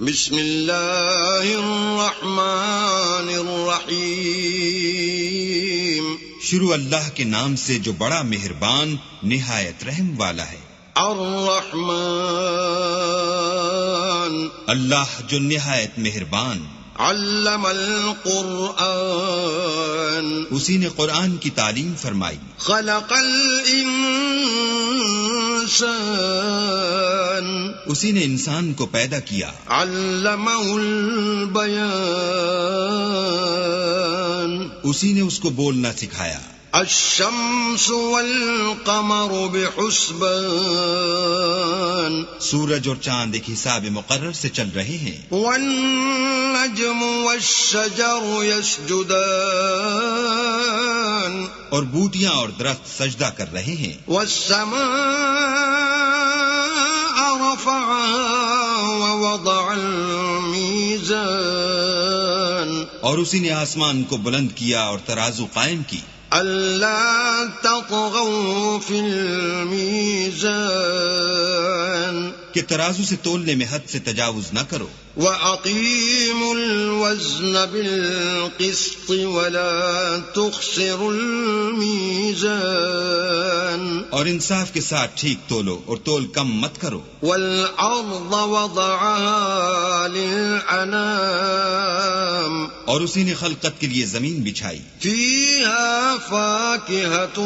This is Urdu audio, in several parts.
بسم اللہ الرحمن الرحیم، شروع اللہ کے نام سے جو بڑا مہربان نہایت رحم والا ہے۔ الرحمن، اللہ جو نہایت مہربان۔ علم القرآن، اسی نے قرآن کی تعلیم فرمائی۔ خلق الانسان، اسی نے انسان کو پیدا کیا۔ علمہ البیان، اسی نے اس کو بولنا سکھایا۔ الشمس والقمر بحسبان، سورج اور چاند ایک حساب مقرر سے چل رہے ہیں۔ والنجم والشجر يسجدان، اور بوٹیاں اور درخت سجدہ کر رہے ہیں۔ والسماء رفعها ووضع الميزان، اور اسی نے آسمان کو بلند کیا اور ترازو قائم کی۔ أَلَّا تَطْغَوْا فِي الْمِيزَانِ، کہ ترازو سے تولنے میں حد سے تجاوز نہ کرو۔ وَأَقِيمُوا الْوَزْنَ بِالْقِسْطِ وَلَا تُخْسِرُوا الْمِيزَانَ، اور انصاف کے ساتھ ٹھیک تولو اور تول کم مت کرو۔ وَالْأَرْضَ وَضَعَهَا لِلْأَنَامِ، اور اسی نے خلقت کے لیے زمین بچھائی۔ فِيهَا فَاكِهَةٌ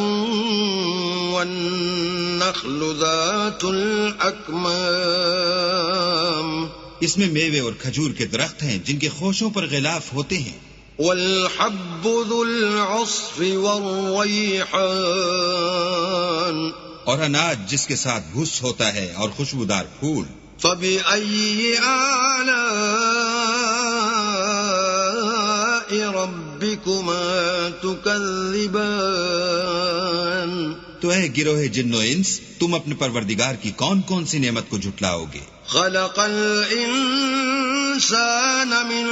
وَالنَّخْلُ ذَاتُ الْأَكْمَامِ، اس میں میوے اور کھجور کے درخت ہیں جن کے خوشوں پر غلاف ہوتے ہیں۔ وَالْحَبُّ ذُو الْعَصْفِ وَالرَّيْحَانِ، اور اناج جس کے ساتھ بھس ہوتا ہے اور خوشبودار پھول۔ فَبِأَيِّ آلَاءِ رَبِّكُمَا تُكَذِّبَانِ، تو اے گروہ جن و انس، تم اپنے پروردگار کی کون کون سی نعمت کو جھٹلاؤ گے؟ خلق الانسان من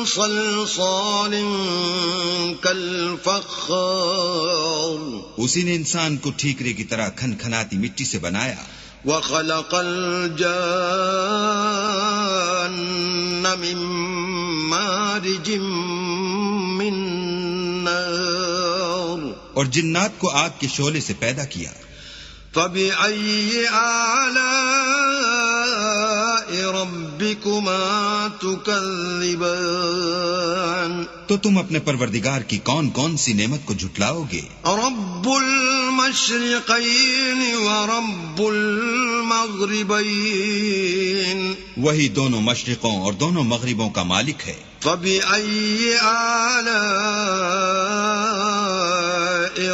صلصال كالفخار، اسی نے انسان کو ٹھیکرے کی طرح کھن کھناتی مٹی سے بنایا۔ وخلق الجان من مارج من نار، اور جنات کو آگ کے شعلے سے پیدا کیا۔ فبأي آلاء ربكما تكذبان، تو تم اپنے پروردگار کی کون کون سی نعمت کو جھٹلاؤ گے؟ رب المشرقين ورب المغربين، وہی دونوں مشرقوں اور دونوں مغربوں کا مالک ہے۔ فبأي آلاء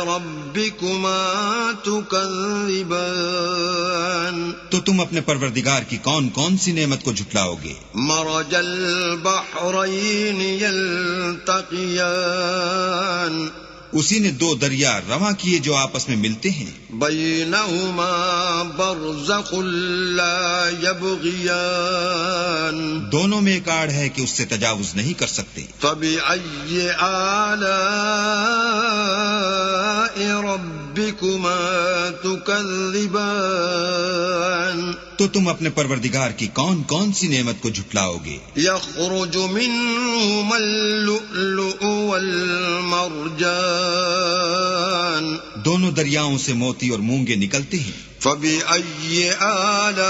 ربكما تكذبان، تو تم اپنے پروردگار کی کون کون سی نعمت کو جھٹلاؤ گے؟ مرج البحرين يلتقيان، اسی نے دو دریا رواں کیے جو آپس میں ملتے ہیں۔ بينهما برزخ لا يبغيان، دونوں میں ایک آڑ ہے کہ اس سے تجاوز نہیں کر سکتے۔ فبأي آلاء ربكما تكذبان، تو تم اپنے پروردگار کی کون کون سی نعمت کو جھٹلاؤ گے؟ يخرج منهما اللؤلؤ والمرجان، دونوں دریاؤں سے موتی اور مونگے نکلتے ہیں۔ فبأي آلاء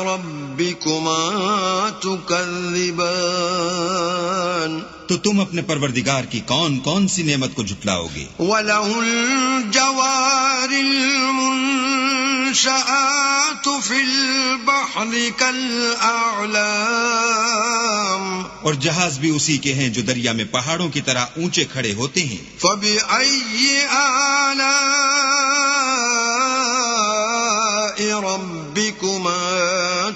ربكما تكذبان، تو تم اپنے پروردگار کی کون کون سی نعمت کو جھٹلاؤ گے؟ وله الجوار المنشآت في البحر كالأعلام، اور جہاز بھی اسی کے ہیں جو دریا میں پہاڑوں کی طرح اونچے کھڑے ہوتے ہیں۔ فبأي آلاء ربكما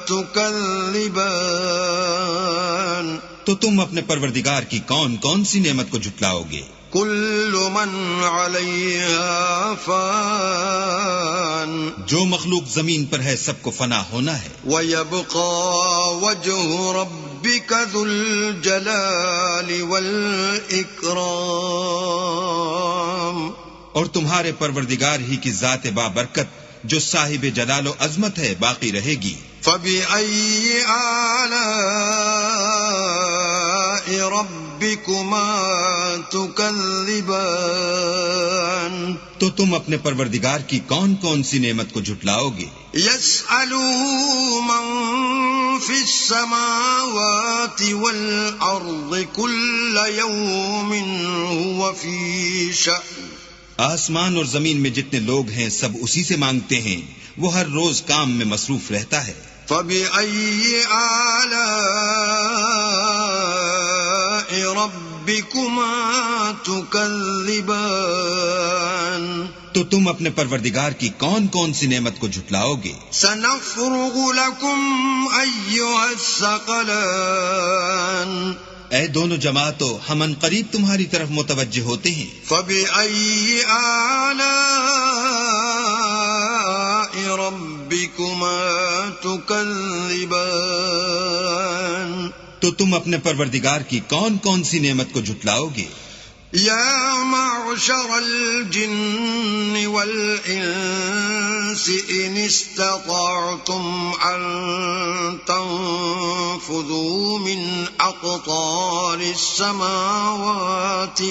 تكذبان، تو تم اپنے پروردگار کی کون کون سی نعمت کو جھٹلاؤ گے؟ كل من عليها فان، جو مخلوق زمین پر ہے سب کو فنا ہونا ہے۔ ويبقى وجه ربك ذو الجلال والإكرام، اور تمہارے پروردگار ہی کی ذات بابرکت جو صاحب جلال و عظمت ہے باقی رہے گی. فبأي آلاء ربكما تكذبان تو تم اپنے پروردگار کی کون کون سی نعمت کو جھٹلاؤ گے؟ يسأله من في السماوات والأرض كل يوم هو في شأن. آسمان اور زمین میں جتنے لوگ ہیں سب اسی سے مانگتے ہیں، وہ ہر روز کام میں مصروف رہتا ہے. فبأي آلاء ربكما تكذبان تو تم اپنے پروردگار کی کون کون سی نعمت کو جھٹلاؤ گے؟ سنفرغ لكم أيها الثقلان اے دونوں جماعتوں، ہم ان قریب تمہاری طرف متوجہ ہوتے ہیں. فبأي آلاء ربكما تكذبان تو تم اپنے پروردگار کی کون کون سی نعمت کو جھٹلاؤ گے؟ يا معشر الجن والإنس إن استطعتم أن تنفذوا من أقطار السماوات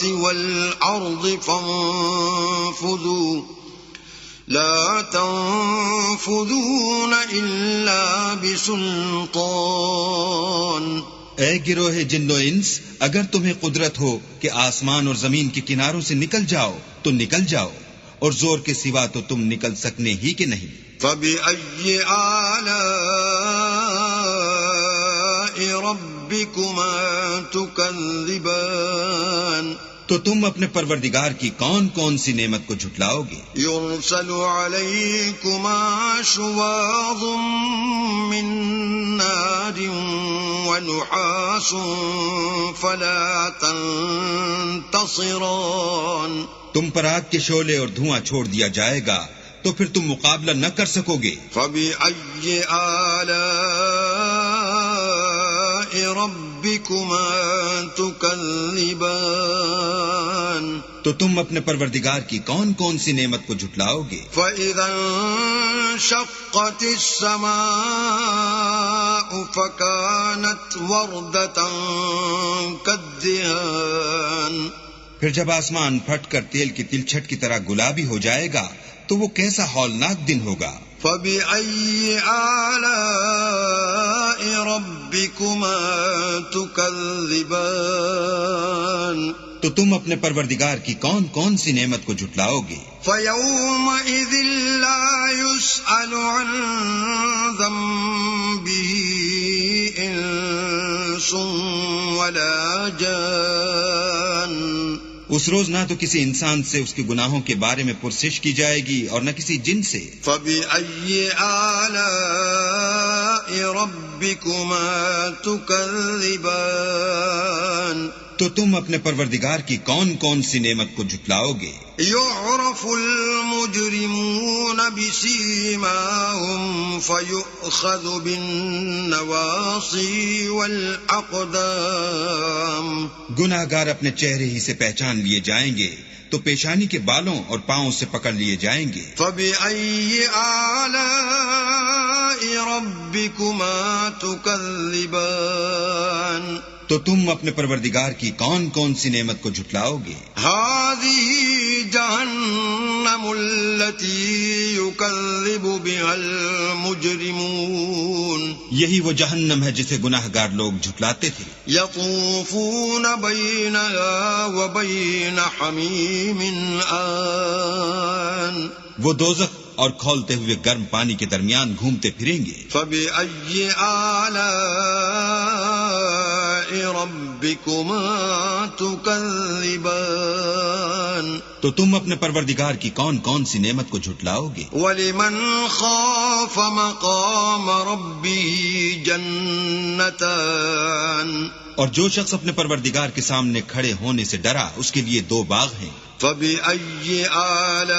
والأرض فانفذوا لا تنفذون إلا بسلطان. اے گروہ جن و انس، اگر تمہیں قدرت ہو کہ آسمان اور زمین کے کناروں سے نکل جاؤ تو نکل جاؤ، اور زور کے سوا تو تم نکل سکنے ہی کہ نہیں. فبأي آلاء ربكما تكذبان تو تم اپنے پروردگار کی کون کون سی نعمت کو جھٹلاؤ گے؟ يرسل عليكما شواظ من نار ونحاس فلا تنتصران. تم پر آگ کے شعلے اور دھواں چھوڑ دیا جائے گا تو پھر تم مقابلہ نہ کر سکو گے. فبأي آلاء ربكما تكذبان تو تم اپنے پروردگار کی کون کون سی نعمت کو جھٹلاؤ گے؟ فإذا انشقت السماء فكانت وردة كالدهان. پھر جب آسمان پھٹ کر تیل کی تلچھٹ کی طرح گلابی ہو جائے گا تو وہ کیسا ہولناک دن ہوگا. فبأي آلاء ربكما تكذبان تو تم اپنے پروردگار کی کون کون سی نعمت کو جھٹلاؤ گے؟ فيومئذ لا يسأل عن ذنبه إنس ولا جان. اس روز نہ تو کسی انسان سے اس کے گناہوں کے بارے میں پرسش کی جائے گی اور نہ کسی جن سے. فبأي آلاء ربكما تكذبان تو تم اپنے پروردگار کی کون کون سی نعمت کو جھٹلاؤ گے؟ يعرف المجرمون بسيماهم فيؤخذ بالنواصي والأقدام. گناہگار اپنے چہرے ہی سے پہچان لیے جائیں گے تو پیشانی کے بالوں اور پاؤں سے پکڑ لیے جائیں گے. فبأي آلاء ربكما تكذبان تو تم اپنے پروردگار کی کون کون سی نعمت کو جھٹلاؤ گے؟ هذه جهنم التي يكذب بها المجرمون. یہی وہ جہنم ہے جسے گناہگار لوگ جھٹلاتے تھے. يطوفون بينها وبين حميم آن. وہ دوزخ اور کھولتے ہوئے گرم پانی کے درمیان گھومتے پھریں گے. فبأي آلاء ربكما تكذبان تو تم اپنے پروردگار کی کون کون سی نعمت کو جھٹلاؤ گے؟ ولمن خاف مقام ربه جنتان. اور جو شخص اپنے پروردگار کے سامنے کھڑے ہونے سے ڈرا اس کے لیے 2 باغ ہیں. فبأي آلاء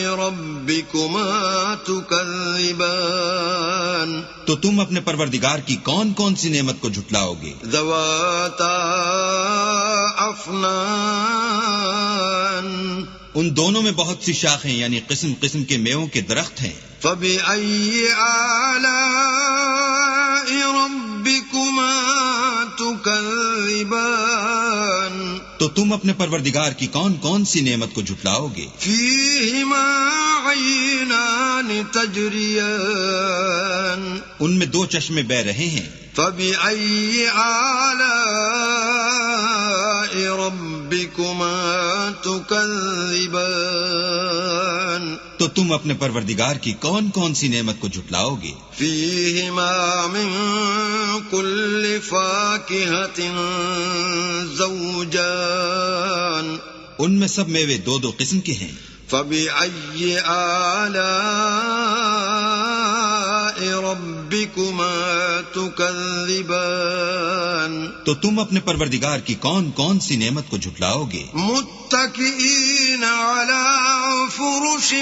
ربكما تكذبان تو تم اپنے پروردگار کی کون کون سی نعمت کو جھٹلاؤ گے؟ ذواتا افنان ان دونوں میں بہت سی شاخیں یعنی قسم قسم کے میووں کے درخت ہیں۔ فبأي آلاء ربكما تكذبان تو تم اپنے پروردگار کی کون کون سی نعمت کو جھٹلاؤ گے؟ فيهما عينان تجريان ان میں دو چشمے بہہ رہے ہیں۔ فبأي آلاء ربكما تكذبان تو تم اپنے پروردگار کی کون کون سی نعمت کو جھٹلاؤ گے؟ فيهما من كل فاكهة زوجان ان میں سب میوے دو دو قسم کے ہیں۔ فبأي آلاء ربكما تكذبان تو تم اپنے پروردگار کی کون کون سی نعمت کو جھٹلاؤ گے؟ متكئين على فرش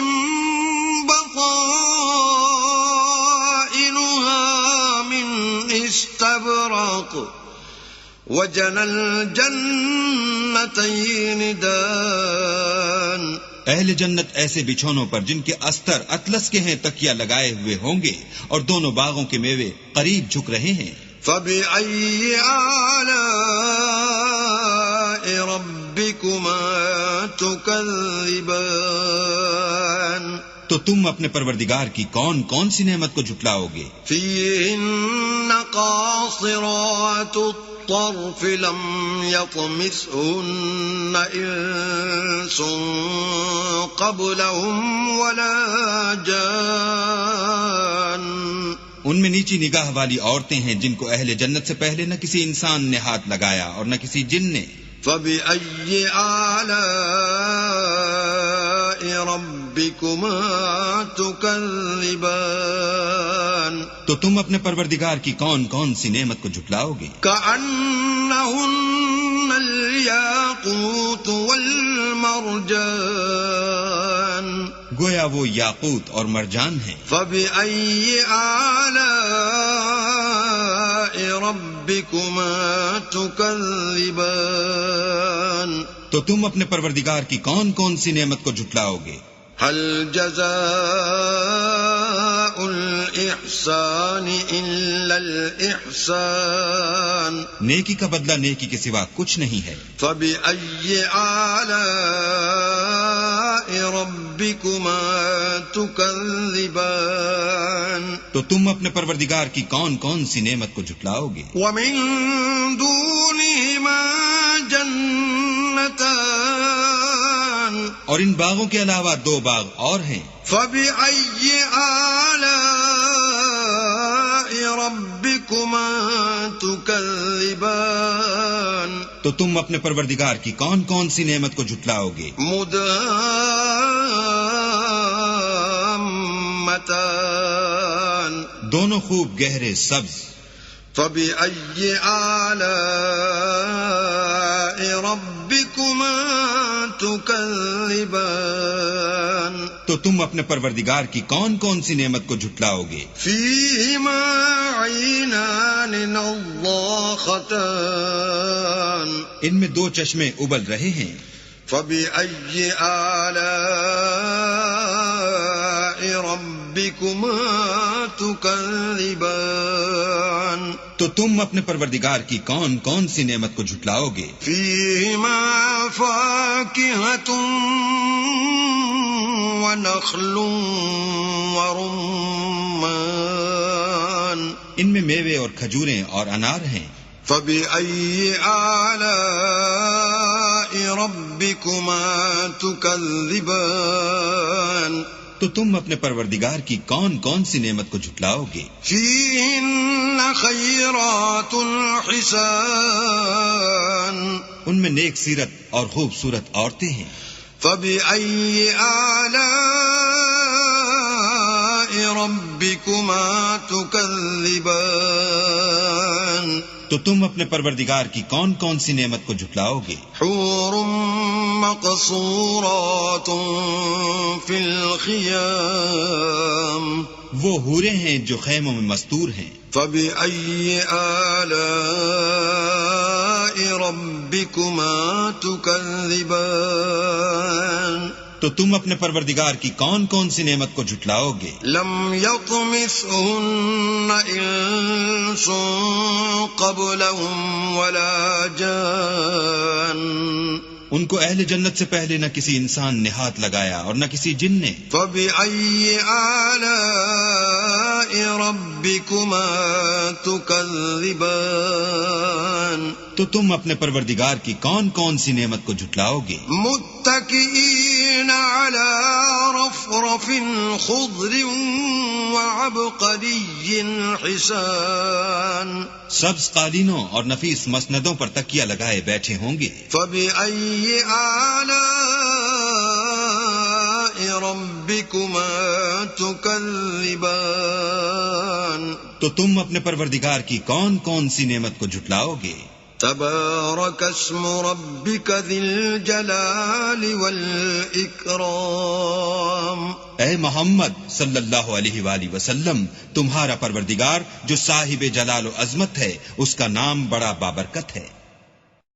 بطائنها من استبرق وجنى الجنتين دان اہل جنت ایسے بچھونوں پر جن کے استر اطلس کے ہیں تکیہ لگائے ہوئے ہوں گے اور دونوں باغوں کے میوے قریب جھک رہے ہیں۔ فبأي آلاء ربكما تكذبان تو تم اپنے پروردگار کی کون کون سی نعمت کو جھٹلاؤ گے؟ فيهن قاصرات الطرف لم يطمثهن إنس قبلهم ولا جان ان میں نیچی نگاہ والی عورتیں ہیں جن کو اہل جنت سے پہلے نہ کسی انسان نے ہاتھ لگایا اور نہ کسی جن نے۔ فبأي آلاء ربكما تكذبان تو تم اپنے پروردگار کی کون کون سی نعمت کو جھٹلاؤ گے؟ كأنهن الياقوت والمرجان گویا وہ یاقوت اور مرجان ہیں۔ فبأي آلاء ربكما تكذبان تو تم اپنے پروردگار کی کون کون سی نعمت کو جھٹلاؤ گے؟ هل جزاء الإحسان إلا الإحسان نیکی کا بدلہ نیکی کے سوا کچھ نہیں ہے۔ فبأي آلاء ربكما تكذبان تو تم اپنے پروردگار کی کون کون سی نعمت کو جھٹلاؤ گے؟ ومن دونهما جنتان اور ان باغوں کے علاوہ دو باغ اور ہیں۔ فبأي آلاء ربكما تكذبان تو تم اپنے پروردگار کی کون کون سی نعمت کو جھٹلاؤ گے؟ مدهامتان دونوں خوب گہرے سبز۔ فبأي آلاء ربكما تكذبان تو تم اپنے پروردگار کی کون کون سی نعمت کو جھٹلاؤ گے؟ فيهما عينان نضاختان ان میں دو چشمے ابل رہے ہیں۔ فبأي آلاء ربكما تكذبان تو تم اپنے پروردگار کی کون کون سی نعمت کو جھٹلاؤ گے؟ فيهما فاكهة ونخل ورمان ان میں میوے اور کھجوریں اور انار ہیں۔ فبأي آلاء ربكما تكذبان تو تم اپنے پروردگار کی کون کون سی نعمت کو جھٹلاؤ گے؟ فيهن خيرات حسان ان میں نیک سیرت اور خوبصورت عورتیں ہیں۔ فبأي آلاء ربكما تكذبان تو تم اپنے پروردگار کی کون کون سی نعمت کو جھٹلاؤ گے؟ حور مقصورات في الخيام وہ حوریں ہیں جو خیموں میں مستور ہیں. فبأي آلاء ربكما تكذبان تو تم اپنے پروردگار کی کون کون سی نعمت کو جھٹلاؤ گے؟ لم يطمثهن انس قبلهم ولا جان ان کو اہل جنت سے پہلے نہ کسی انسان نے ہاتھ لگایا اور نہ کسی جن نے. فبأي آلاء ربكما تكذبان تو تم اپنے پروردگار کی کون کون سی نعمت کو جھٹلاؤ گے؟ متكئين على رفرف خضر وعبقري حسان سبز قالینوں اور نفیس مسندوں پر تکیہ لگائے بیٹھے ہوں گے. فبأي آلاء ربكما تكذبان تو تم اپنے پروردگار کی کون کون سی نعمت کو جھٹلاؤ گے؟ تبارك اسم ربك ذي الجلال والإكرام اے محمد صلی اللہ علیہ وآلہ وسلم، تمہارا پروردگار جو صاحب جلال و عظمت ہے، اس کا نام بڑا بابرکت ہے.